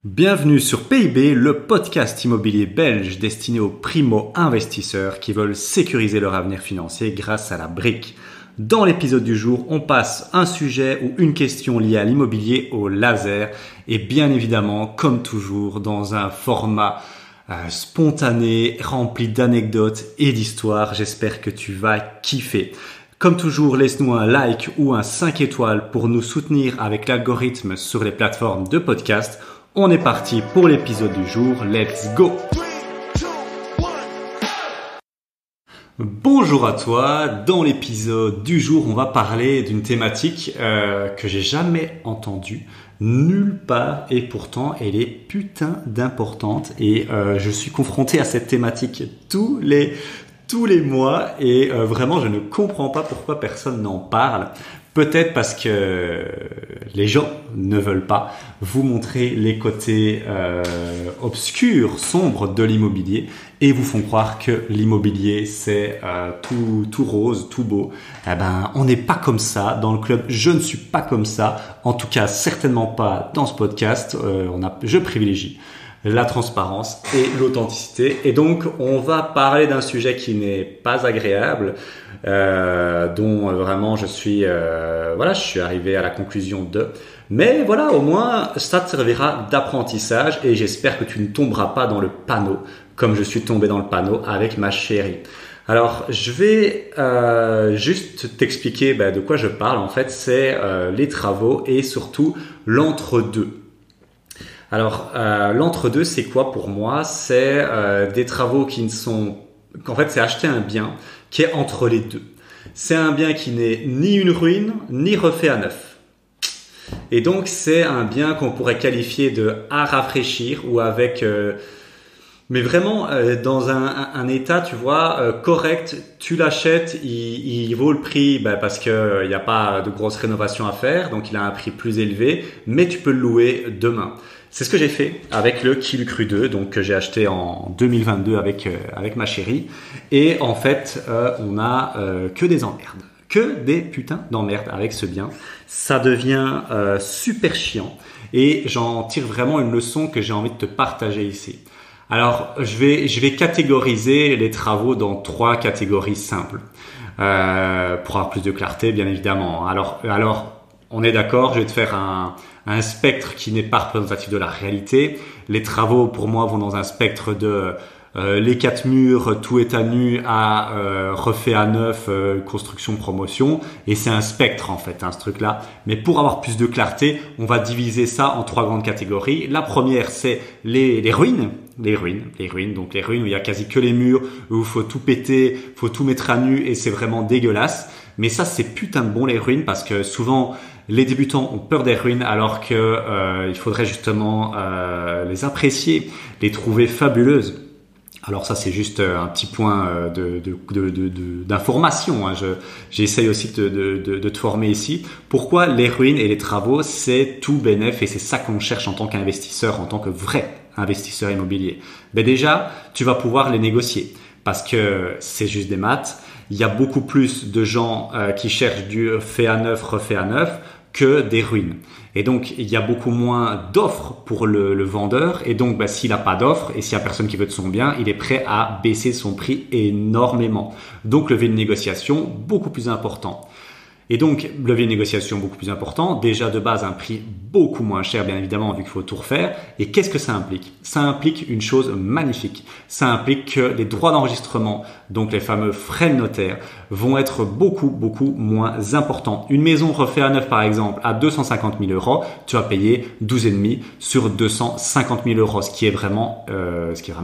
Bienvenue sur PIB, le podcast immobilier belge destiné aux primo-investisseurs qui veulent sécuriser leur avenir financier grâce à la brique. Dans l'épisode du jour, on passe un sujet ou une question liée à l'immobilier au laser et bien évidemment, comme toujours, dans un format spontané, rempli d'anecdotes et d'histoires. J'espère que tu vas kiffer. Comme toujours, laisse-nous un like ou un 5 étoiles pour nous soutenir avec l'algorithme sur les plateformes de podcast. On est parti pour l'épisode du jour. Let's go! Bonjour à toi. Dans l'épisode du jour, on va parler d'une thématique que j'ai jamais entendue nulle part et pourtant elle est putain d'importante et je suis confronté à cette thématique tous les mois et vraiment je ne comprends pas pourquoi personne n'en parle. Peut-être parce que les gens ne veulent pas vous montrer les côtés obscurs, sombres de l'immobilier et vous font croire que l'immobilier c'est tout rose, tout beau. Eh ben, on n'est pas comme ça dans le club. Je ne suis pas comme ça. En tout cas, certainement pas dans ce podcast. Je privilégie la transparence et l'authenticité. Et donc, on va parler d'un sujet qui n'est pas agréable, dont vraiment je suis arrivé à la conclusion de. Mais voilà, au moins, ça te servira d'apprentissage et j'espère que tu ne tomberas pas dans le panneau comme je suis tombé dans le panneau avec ma chérie. Alors, je vais juste t'expliquer de quoi je parle. En fait, c'est les travaux et surtout l'entre-deux. Alors, l'entre-deux, c'est quoi pour moi? C'est des travaux qu'en fait, c'est acheter un bien qui est entre les deux. C'est un bien qui n'est ni une ruine, ni refait à neuf. Et donc, c'est un bien qu'on pourrait qualifier de à rafraîchir ou avec... mais vraiment, dans un état, tu vois, correct, tu l'achètes, il vaut le prix parce que il n'y a pas de grosse rénovation à faire, donc il a un prix plus élevé, mais tu peux le louer demain. C'est ce que j'ai fait avec le Kill Cru 2, donc que j'ai acheté en 2022 avec ma chérie. Et en fait, on a que des emmerdes, que des putains d'emmerdes avec ce bien. Ça devient super chiant et j'en tire vraiment une leçon que j'ai envie de te partager ici. Alors, je vais catégoriser les travaux dans 3 catégories simples pour avoir plus de clarté, bien évidemment. Alors, on est d'accord, je vais te faire un spectre qui n'est pas représentatif de la réalité. Les travaux, pour moi, vont dans un spectre de les 4 murs, tout est à nu, à refait à neuf, construction, promotion. Et c'est un spectre, en fait, ce truc-là. Mais pour avoir plus de clarté, on va diviser ça en 3 grandes catégories. La première, c'est les ruines. Les ruines, donc les ruines où il y a quasi que les murs, où il faut tout péter, faut tout mettre à nu et c'est vraiment dégueulasse. Mais ça, c'est putain de bon les ruines parce que souvent les débutants ont peur des ruines alors que il faudrait justement les apprécier, les trouver fabuleuses. Alors ça, c'est juste un petit point d'information. J'essaye aussi de te former ici. Pourquoi les ruines et les travaux, c'est tout bénef et c'est ça qu'on cherche en tant qu'investisseur, en tant que vrai investisseur immobilier. Déjà, tu vas pouvoir les négocier parce que c'est juste des maths. Il y a beaucoup plus de gens qui cherchent du fait à neuf, refait à neuf que des ruines. Et donc, il y a beaucoup moins d'offres pour le vendeur. Et donc, s'il n'a pas d'offres et s'il n'y a personne qui veut de son bien, il est prêt à baisser son prix énormément. Donc, levier de négociation beaucoup plus important. Et donc, levier de négociation beaucoup plus important. Déjà, de base, un prix beaucoup moins cher, bien évidemment, vu qu'il faut tout refaire. Et qu'est-ce que ça implique? Ça implique une chose magnifique. Ça implique que les droits d'enregistrement, donc les fameux frais de notaire, vont être beaucoup moins importants. Une maison refaite à neuf, par exemple, à 250 000 euros, tu vas payer 12,5 sur 250 000 euros, ce qui est vraiment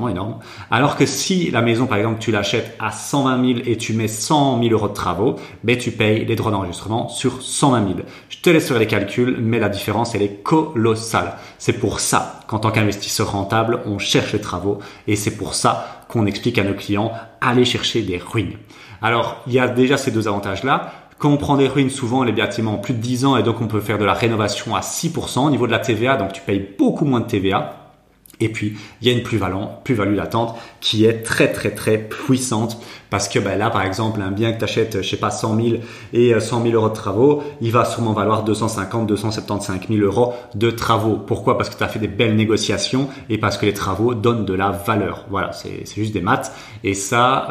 énorme. Alors que si la maison, par exemple, tu l'achètes à 120 000 et tu mets 100 000 euros de travaux, tu payes les droits d'enregistrement sur 120 000. Je te laisse faire les calculs, mais la différence, elle est colossale. C'est pour ça qu'en tant qu'investisseur rentable, on cherche les travaux et c'est pour ça qu'on explique à nos clients, allez chercher des ruines. Alors, il y a déjà ces 2 avantages-là. Quand on prend des ruines, souvent les bâtiments ont plus de 10 ans et donc on peut faire de la rénovation à 6% au niveau de la TVA, donc tu payes beaucoup moins de TVA. Et puis, il y a une plus-value latente qui est très, très, très puissante parce que là, par exemple, un bien que tu achètes, je sais pas, 100 000 et 100 000 euros de travaux, il va sûrement valoir 250, 275 000 euros de travaux. Pourquoi? Parce que tu as fait des belles négociations et parce que les travaux donnent de la valeur. Voilà, c'est juste des maths. Et ça,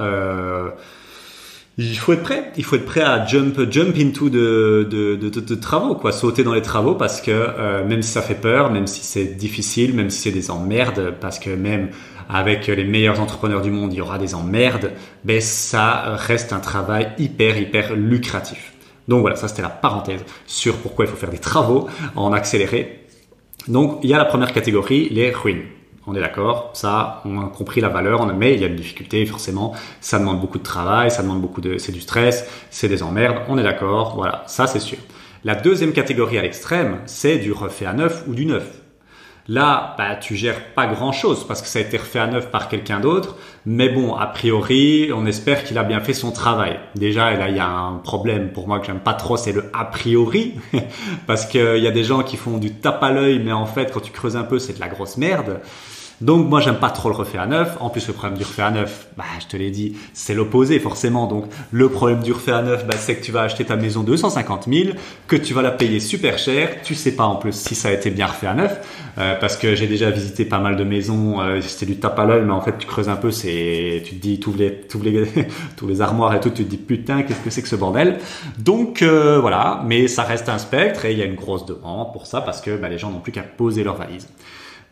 il faut être prêt. Il faut être prêt à jump into de travaux, quoi. Sauter dans les travaux parce que même si ça fait peur, même si c'est difficile, même si c'est des emmerdes, parce que même avec les meilleurs entrepreneurs du monde, il y aura des emmerdes, ça reste un travail hyper lucratif. Donc voilà, ça c'était la parenthèse sur pourquoi il faut faire des travaux en accéléré. Donc il y a la première catégorie, les ruines. On est d'accord, ça, on a compris la valeur, mais il y a une difficulté, forcément, ça demande beaucoup de travail, ça demande c'est du stress, c'est des emmerdes, on est d'accord, voilà, ça c'est sûr. La deuxième catégorie à l'extrême, c'est du refait à neuf ou du neuf. Là, tu gères pas grand chose parce que ça a été refait à neuf par quelqu'un d'autre, mais bon, a priori, on espère qu'il a bien fait son travail. Déjà, là, il y a un problème pour moi que j'aime pas trop, c'est le a priori, parce qu'il y a des gens qui font du tape à l'œil, mais en fait, quand tu creuses un peu, c'est de la grosse merde. Donc moi j'aime pas trop le refait à neuf. En plus le problème du refait à neuf, je te l'ai dit, c'est l'opposé forcément. Donc le problème du refait à neuf, c'est que tu vas acheter ta maison 250 000, que tu vas la payer super cher. Tu sais pas en plus si ça a été bien refait à neuf, parce que j'ai déjà visité pas mal de maisons. C'était du tape à l'œil, mais en fait tu creuses un peu, tu te dis tous les armoires et tout, tu te dis putain qu'est-ce que c'est que ce bordel. Donc voilà, mais ça reste un spectre et il y a une grosse demande pour ça parce que les gens n'ont plus qu'à poser leurs valises.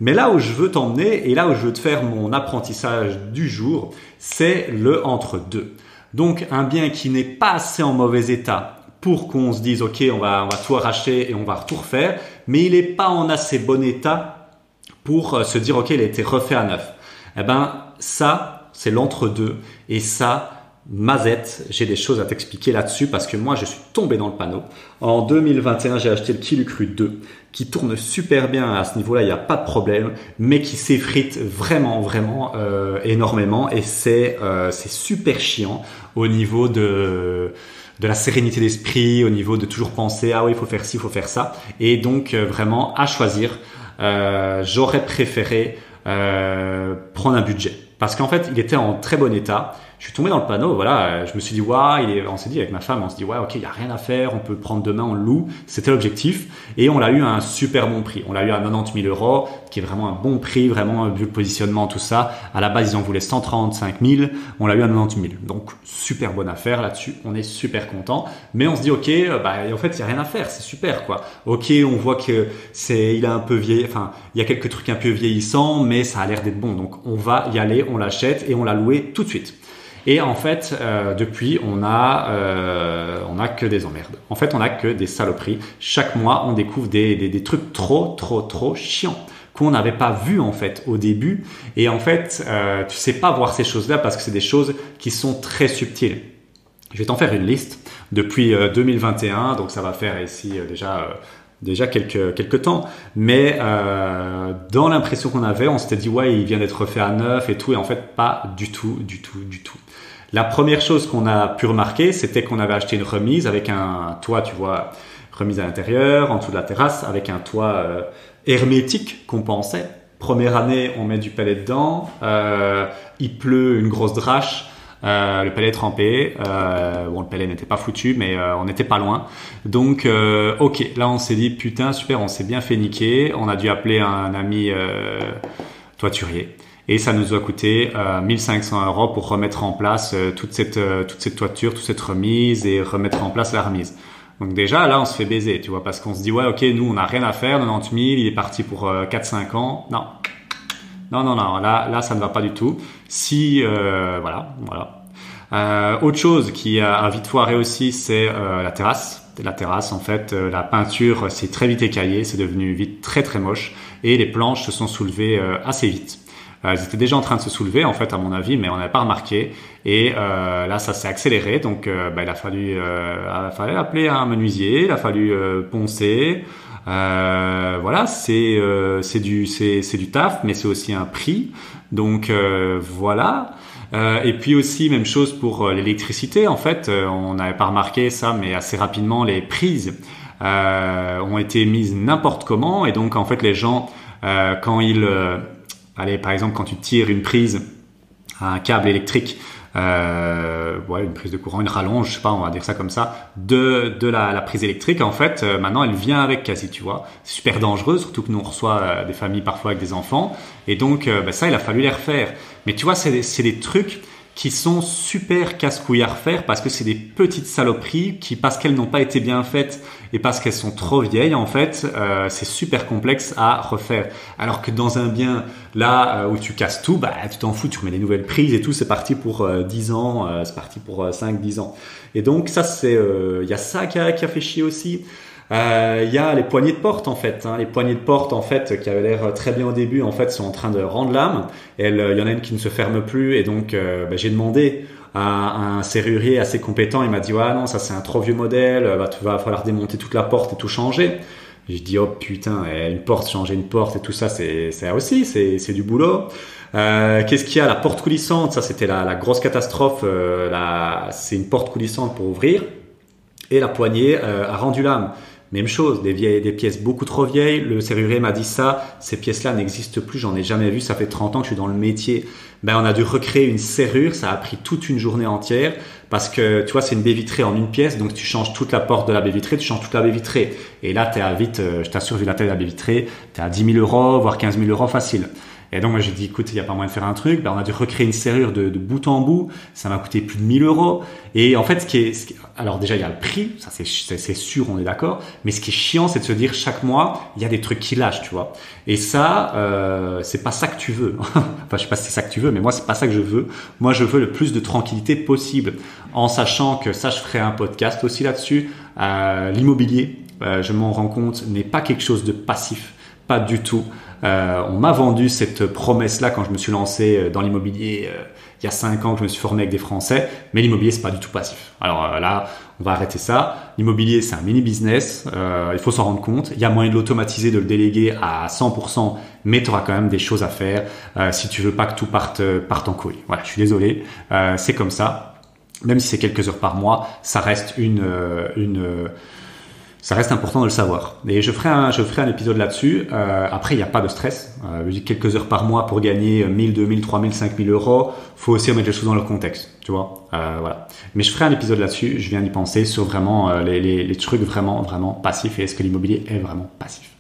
Mais là où je veux t'emmener et là où je veux te faire mon apprentissage du jour, c'est le entre-deux. Donc un bien qui n'est pas assez en mauvais état pour qu'on se dise ok on va tout arracher et on va tout refaire, mais il n'est pas en assez bon état pour se dire ok il a été refait à neuf. Ça c'est l'entre-deux et ça Mazette, j'ai des choses à t'expliquer là-dessus parce que moi je suis tombé dans le panneau. En 2021 j'ai acheté le Kilu Cru 2 qui tourne super bien à ce niveau-là, il n'y a pas de problème, mais qui s'effrite vraiment énormément et c'est super chiant au niveau de la sérénité d'esprit, au niveau de toujours penser ah oui il faut faire ci, il faut faire ça et donc vraiment à choisir, j'aurais préféré prendre un budget parce qu'en fait il était en très bon état. Je suis tombé dans le panneau, voilà, je me suis dit, on s'est dit avec ma femme, on s'est dit, ok, il n'y a rien à faire, on peut prendre demain, on le loue. C'était l'objectif. Et on l'a eu à un super bon prix. On l'a eu à 90 000 euros, qui est vraiment un bon prix, vraiment, vu le positionnement, tout ça. À la base, ils en voulaient 135 000. On l'a eu à 90 000. Donc, super bonne affaire là-dessus. On est super content. Mais on se dit, ok, en fait, il n'y a rien à faire. C'est super, quoi. Ok, on voit que il a un peu vieilli, enfin, il y a quelques trucs un peu vieillissants, mais ça a l'air d'être bon. Donc, on va y aller, on l'achète et on l'a loué tout de suite. Et en fait, depuis, on a que des emmerdes. En fait, on a que des saloperies. Chaque mois, on découvre des trucs trop chiants qu'on n'avait pas vu en fait au début. Et en fait, tu sais pas voir ces choses-là parce que c'est des choses qui sont très subtiles. Je vais t'en faire une liste depuis 2021. Donc, ça va faire ici déjà quelques temps, mais dans l'impression qu'on avait, on s'était dit ouais il vient d'être refait à neuf et tout, et en fait pas du tout. La première chose qu'on a pu remarquer, c'était qu'on avait acheté une remise avec un toit, tu vois, remise à l'intérieur, en dessous de la terrasse, avec un toit hermétique qu'on pensait. Première année, on met du pellet dedans, il pleut une grosse drache. Le pellet est trempé, le pellet n'était pas foutu mais on n'était pas loin, donc ok, là on s'est dit putain super, on s'est bien fait niquer, on a dû appeler un ami toiturier et ça nous a coûté 1500 euros pour remettre en place toute cette toiture, toute cette remise et remettre en place la remise. Donc déjà là on se fait baiser, tu vois, parce qu'on se dit ouais ok, nous on n'a rien à faire, 90 000, il est parti pour 4-5 ans, non, là ça ne va pas du tout. Si voilà. Autre chose qui a vite foiré aussi, c'est la terrasse. La terrasse, en fait, la peinture s'est très vite écaillée, c'est devenu vite très moche, et les planches se sont soulevées assez vite. Elles étaient déjà en train de se soulever, en fait, à mon avis, mais on n'avait pas remarqué. Et là, ça s'est accéléré, donc il a fallu appeler un menuisier, il a fallu poncer. Voilà, c'est du taf, mais c'est aussi un prix. Donc voilà. Et puis aussi même chose pour l'électricité. En fait, on n'avait pas remarqué ça, mais assez rapidement les prises ont été mises n'importe comment. Et donc en fait les gens quand ils allez, par exemple, quand tu tires une prise à un câble électrique, une prise de courant, une rallonge, je sais pas, on va dire ça comme ça, de la prise électrique, en fait, maintenant elle vient avec quasi, tu vois. C'est super dangereux, surtout que nous on reçoit des familles parfois avec des enfants, et donc ça il a fallu les refaire. Mais tu vois, c'est des trucs qui sont super casse-couilles à refaire parce que c'est des petites saloperies qui, parce qu'elles n'ont pas été bien faites et parce qu'elles sont trop vieilles, en fait, c'est super complexe à refaire. Alors que dans un bien, là, où tu casses tout, bah, tu t'en fous, tu remets des nouvelles prises et tout, c'est parti pour 10 ans, c'est parti pour 5-10 ans. Et donc, ça, c'est, y a ça qui a fait chier aussi. Il y a les poignées de porte en fait, hein. Les poignées de porte en fait qui avaient l'air très bien au début en fait sont en train de rendre l'âme. Il y en a une qui ne se ferme plus et donc j'ai demandé à un serrurier assez compétent. Il m'a dit ouais non ça c'est un trop vieux modèle, va falloir démonter toute la porte et tout changer. J'ai dit oh putain une porte, changer une porte et tout ça c'est aussi c'est du boulot. Qu'est-ce qu'il y a, la porte coulissante, ça c'était la grosse catastrophe. C'est une porte coulissante pour ouvrir et la poignée a rendu l'âme. Même chose, des pièces beaucoup trop vieilles. Le serrurier m'a dit ça, ces pièces-là n'existent plus, j'en ai jamais vu, ça fait 30 ans que je suis dans le métier. Ben, on a dû recréer une serrure, ça a pris toute une journée entière parce que, tu vois, c'est une baie vitrée en une pièce, donc tu changes toute la porte de la baie vitrée, tu changes toute la baie vitrée. Et là, t'es à vite, je t'assure, vu la taille de la baie vitrée, t'es à 10 000 €, voire 15 000 € facile. Et donc, moi, j'ai dit, écoute, il n'y a pas moyen de faire un truc. Ben, on a dû recréer une serrure de bout en bout. Ça m'a coûté plus de 1 000 €. Et en fait, alors déjà, il y a le prix. Ça, c'est sûr, on est d'accord. Mais ce qui est chiant, c'est de se dire, chaque mois, il y a des trucs qui lâchent, tu vois. Et ça, c'est pas ça que tu veux. Enfin, je sais pas si c'est ça que tu veux, mais moi, c'est pas ça que je veux. Moi, je veux le plus de tranquillité possible. En sachant que ça, je ferai un podcast aussi là-dessus. L'immobilier, je m'en rends compte, n'est pas quelque chose de passif. Pas du tout. On m'a vendu cette promesse-là quand je me suis lancé dans l'immobilier il y a 5 ans que je me suis formé avec des Français, mais l'immobilier c'est pas du tout passif. Alors là, on va arrêter ça. L'immobilier c'est un mini business, il faut s'en rendre compte. Il y a moyen de l'automatiser, de le déléguer à 100%, mais tu auras quand même des choses à faire si tu veux pas que tout parte en couille. Voilà, je suis désolé, c'est comme ça. Même si c'est quelques heures par mois, ça reste ça reste important de le savoir. Et je ferai un épisode là-dessus. Après, il n'y a pas de stress. Je dis quelques heures par mois pour gagner 1000, 2000, 3000, 5000 €. Faut aussi remettre les choses dans leur contexte, tu vois. Voilà. Mais je ferai un épisode là-dessus. Je viens d'y penser sur vraiment les trucs vraiment, vraiment passifs et est-ce que l'immobilier est vraiment passif.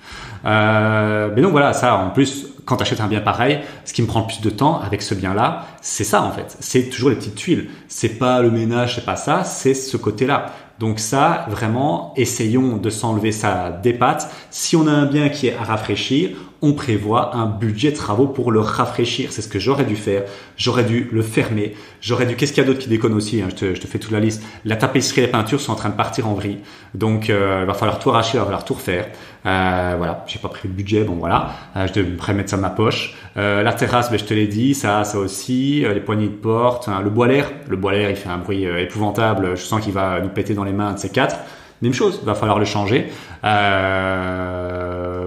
Mais donc voilà, ça, en plus, quand tu achètes un bien pareil, ce qui me prend le plus de temps avec ce bien-là, c'est ça, en fait. C'est toujours les petites tuiles. C'est pas le ménage, c'est pas ça, c'est ce côté-là. Donc ça, vraiment, essayons de s'enlever ça des pattes. Si on a un bien qui est à rafraîchir, on prévoit un budget de travaux pour le rafraîchir. C'est ce que j'aurais dû faire. J'aurais dû le fermer. Qu'est-ce qu'il y a d'autre qui déconne aussi, hein, je te fais toute la liste. La tapisserie et les peintures sont en train de partir en vrille. Donc, il va falloir tout arracher, il va falloir tout refaire. Voilà. J'ai pas pris le budget. Bon, voilà. Je devrais mettre ça de ma poche. La terrasse, je te l'ai dit. Ça aussi. Les poignées de porte. Hein, le bois l'air, il fait un bruit épouvantable. Je sens qu'il va nous péter dans les mains de ces 4. Même chose, il va falloir le changer.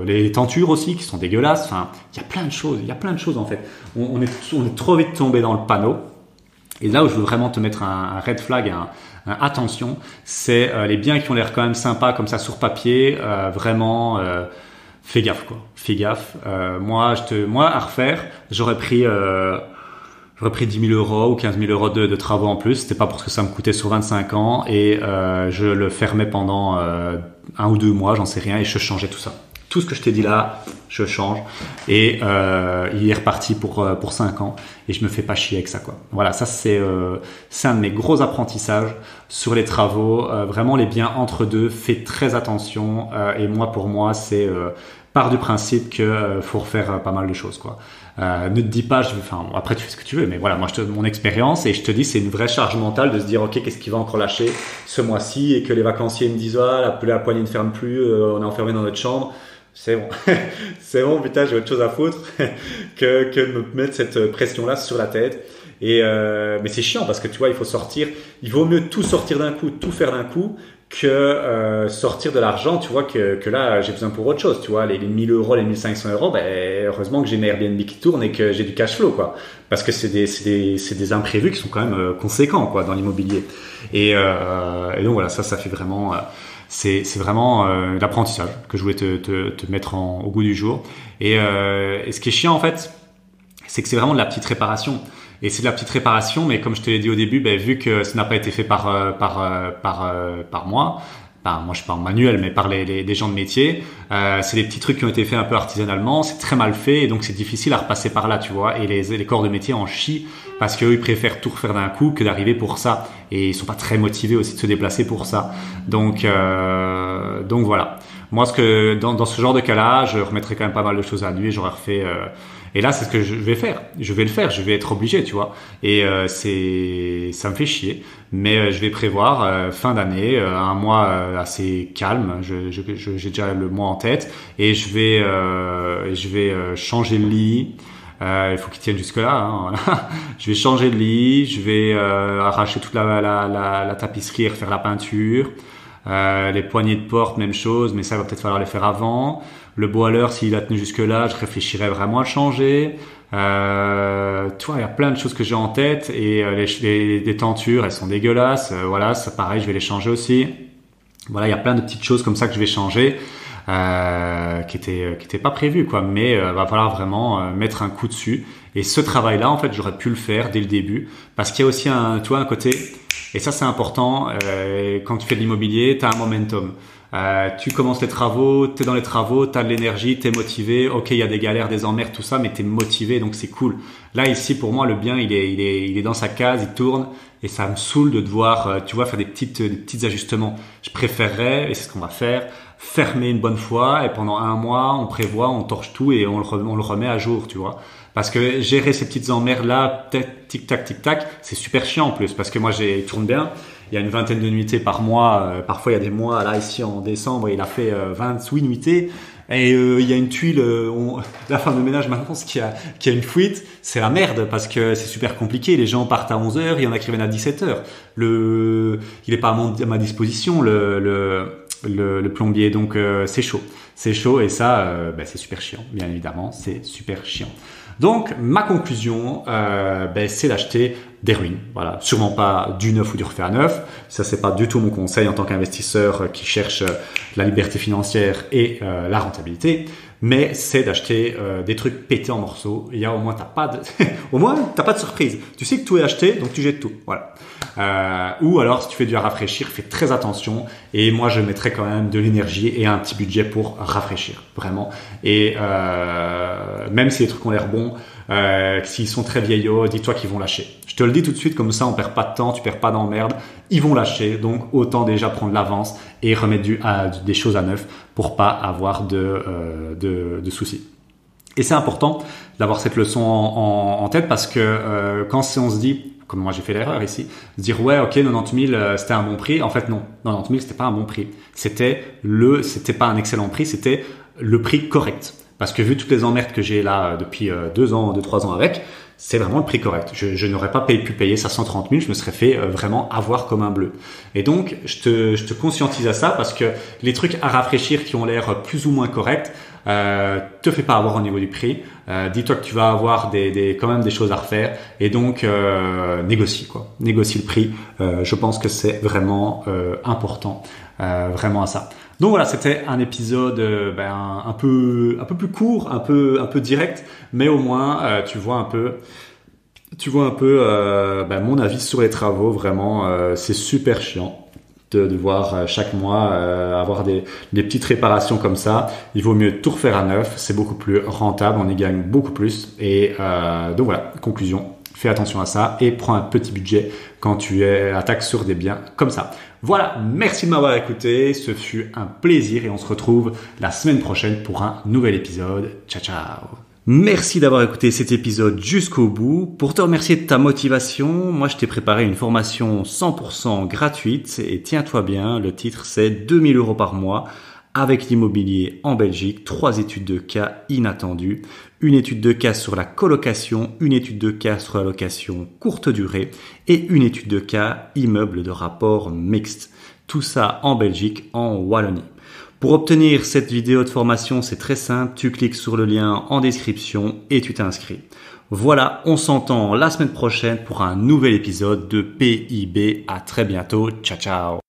Les tentures aussi qui sont dégueulasses. Enfin, il y a plein de choses en fait. On est trop vite tombé dans le panneau. Et là où je veux vraiment te mettre un red flag, un attention, c'est les biens qui ont l'air quand même sympas comme ça sur papier. Vraiment, fais gaffe quoi. Fais gaffe. Moi à refaire, j'aurais pris 10 000 € ou 15 000 € de travaux en plus. C'était pas parce que ça me coûtait sur 25 ans et je le fermais pendant 1 ou 2 mois, j'en sais rien, et je changeais tout ça. Tout ce que je t'ai dit là, je change et il est reparti pour 5 ans et je me fais pas chier avec ça quoi. Voilà, ça c'est un de mes gros apprentissages sur les travaux. Vraiment les biens entre deux, fais très attention et pour moi c'est part du principe que faut refaire pas mal de choses quoi. Ne te dis pas, après tu fais ce que tu veux, mais voilà, moi je te donne mon expérience et je te dis c'est une vraie charge mentale de se dire ok qu'est-ce qui va encore lâcher ce mois-ci et que les vacanciers me disent la poignée ne ferme plus, on est enfermé dans notre chambre. C'est bon, c'est bon, putain, j'ai autre chose à foutre que de me mettre cette pression-là sur la tête. Mais c'est chiant parce que tu vois, il vaut mieux tout sortir d'un coup, tout faire d'un coup que sortir de l'argent, tu vois, que là j'ai besoin pour autre chose, tu vois, les 1 000 €, les 1 500 €, heureusement que j'ai mes Airbnb qui tournent et que j'ai du cash flow quoi, parce que c'est des imprévus qui sont quand même conséquents quoi dans l'immobilier. Et donc voilà, ça fait vraiment c'est vraiment l'apprentissage que je voulais te mettre au goût du jour. Et ce qui est chiant en fait, c'est que c'est vraiment de la petite réparation. Et c'est de la petite réparation, mais comme je te l'ai dit au début, vu que ça n'a pas été fait par moi, moi je suis pas en manuel, mais par des gens de métier, c'est des petits trucs qui ont été faits un peu artisanalement, c'est très mal fait et donc c'est difficile à repasser par là, tu vois. Et les corps de métier en chient parce qu'eux ils préfèrent tout refaire d'un coup que d'arriver pour ça. Et ils sont pas très motivés aussi de se déplacer pour ça. Donc voilà. Moi, dans ce genre de cas-là, je remettrai quand même pas mal de choses à lui et j'aurais refait. Et là, c'est ce que je vais faire. Je vais le faire. Je vais être obligé, tu vois. Et ça me fait chier. Mais je vais prévoir fin d'année, un mois assez calme. J'ai déjà le mois en tête et je vais changer le lit. Il faut qu'il tienne jusque là. Hein, voilà. Je vais changer de lit. Je vais arracher toute la tapisserie et refaire la peinture. Les poignées de porte, même chose, mais ça va peut-être falloir les faire avant. Le boiler, s'il a tenu jusque-là, je réfléchirais vraiment à le changer. Tu vois, il y a plein de choses que j'ai en tête et les tentures, elles sont dégueulasses. Voilà, ça pareil, je vais les changer aussi. Voilà, il y a plein de petites choses comme ça que je vais changer, qui étaient pas prévues, quoi. Mais va falloir vraiment mettre un coup dessus. Et ce travail-là, en fait, j'aurais pu le faire dès le début, parce qu'il y a aussi un côté. Et ça, c'est important. Quand tu fais de l'immobilier, tu as un momentum. Tu commences les travaux, tu es dans les travaux, tu as de l'énergie, tu es motivé. Ok, il y a des galères, des emmerdes, tout ça, mais tu es motivé, donc c'est cool. Là, ici, pour moi, le bien, il est dans sa case, il tourne. Et ça me saoule de devoir, tu vois, faire des petits ajustements. Je préférerais, et c'est ce qu'on va faire, fermer une bonne fois. Et pendant un mois, on prévoit, on torche tout et on le remet à jour, tu vois. Parce que gérer ces petites emmerdes là, tic-tac, c'est super chiant en plus. Parce que moi, il tourne bien. Il y a une vingtaine de nuitées par mois. Parfois, il y a des mois, là, ici, en décembre, il a fait 28 nuitées. Et il y a une tuile, la femme de ménage maintenant, qu'il y a une fuite, c'est la merde parce que c'est super compliqué. Les gens partent à 11h, il y en a qui viennent à 17h. Il est pas à ma disposition, le plombier, donc c'est chaud. C'est chaud et ça, c'est super chiant, bien évidemment, c'est super chiant. Donc, ma conclusion, c'est d'acheter des ruines. Voilà, sûrement pas du neuf ou du refait à neuf. Ça, c'est pas du tout mon conseil en tant qu'investisseur qui cherche la liberté financière et la rentabilité. Mais c'est d'acheter des trucs pétés en morceaux. Et au moins, t'as pas de surprise. Tu sais que tout est acheté, donc tu jettes tout. Voilà. Ou alors, si tu fais du à rafraîchir, fais très attention. Et moi, je mettrais quand même de l'énergie et un petit budget pour rafraîchir, vraiment. Et même si les trucs ont l'air bons, s'ils sont très vieillots, dis-toi qu'ils vont lâcher. Je te le dis tout de suite, comme ça, on perd pas de temps, tu perds pas d'emmerde. Ils vont lâcher, donc autant déjà prendre l'avance et remettre des choses à neuf pour pas avoir de soucis. Et c'est important d'avoir cette leçon en tête parce que quand on se dit, comme moi j'ai fait l'erreur ici, se dire ouais ok 90 000 c'était un bon prix. En fait non, 90 000 c'était pas un bon prix. C'était pas un excellent prix, c'était le prix correct. Parce que vu toutes les emmerdes que j'ai là depuis 2-3 ans avec, c'est vraiment le prix correct. Je n'aurais pas pu payer ça 130 000, je me serais fait vraiment avoir comme un bleu. Et donc, je te conscientise à ça parce que les trucs à rafraîchir qui ont l'air plus ou moins corrects, te fais pas avoir au niveau du prix. Dis-toi que tu vas avoir quand même des choses à refaire et donc négocie le prix. Je pense que c'est vraiment important, vraiment à ça. Donc voilà, c'était un épisode un peu plus court, un peu direct, mais au moins tu vois un peu mon avis sur les travaux. Vraiment, c'est super chiant de devoir chaque mois avoir des petites réparations comme ça. Il vaut mieux tout refaire à neuf, c'est beaucoup plus rentable, on y gagne beaucoup plus. Et donc voilà, conclusion. Fais attention à ça et prends un petit budget quand tu attaques sur des biens comme ça. Voilà, merci de m'avoir écouté. Ce fut un plaisir et on se retrouve la semaine prochaine pour un nouvel épisode. Ciao, ciao. Merci d'avoir écouté cet épisode jusqu'au bout. Pour te remercier de ta motivation, moi je t'ai préparé une formation 100% gratuite et tiens-toi bien, le titre c'est 2000 € par mois avec l'immobilier en Belgique, 3 études de cas inattendues, une étude de cas sur la colocation, une étude de cas sur la location courte durée et une étude de cas immeuble de rapport mixte. Tout ça en Belgique, en Wallonie. Pour obtenir cette vidéo de formation, c'est très simple, tu cliques sur le lien en description et tu t'inscris. Voilà, on s'entend la semaine prochaine pour un nouvel épisode de PIB. À très bientôt, ciao ciao.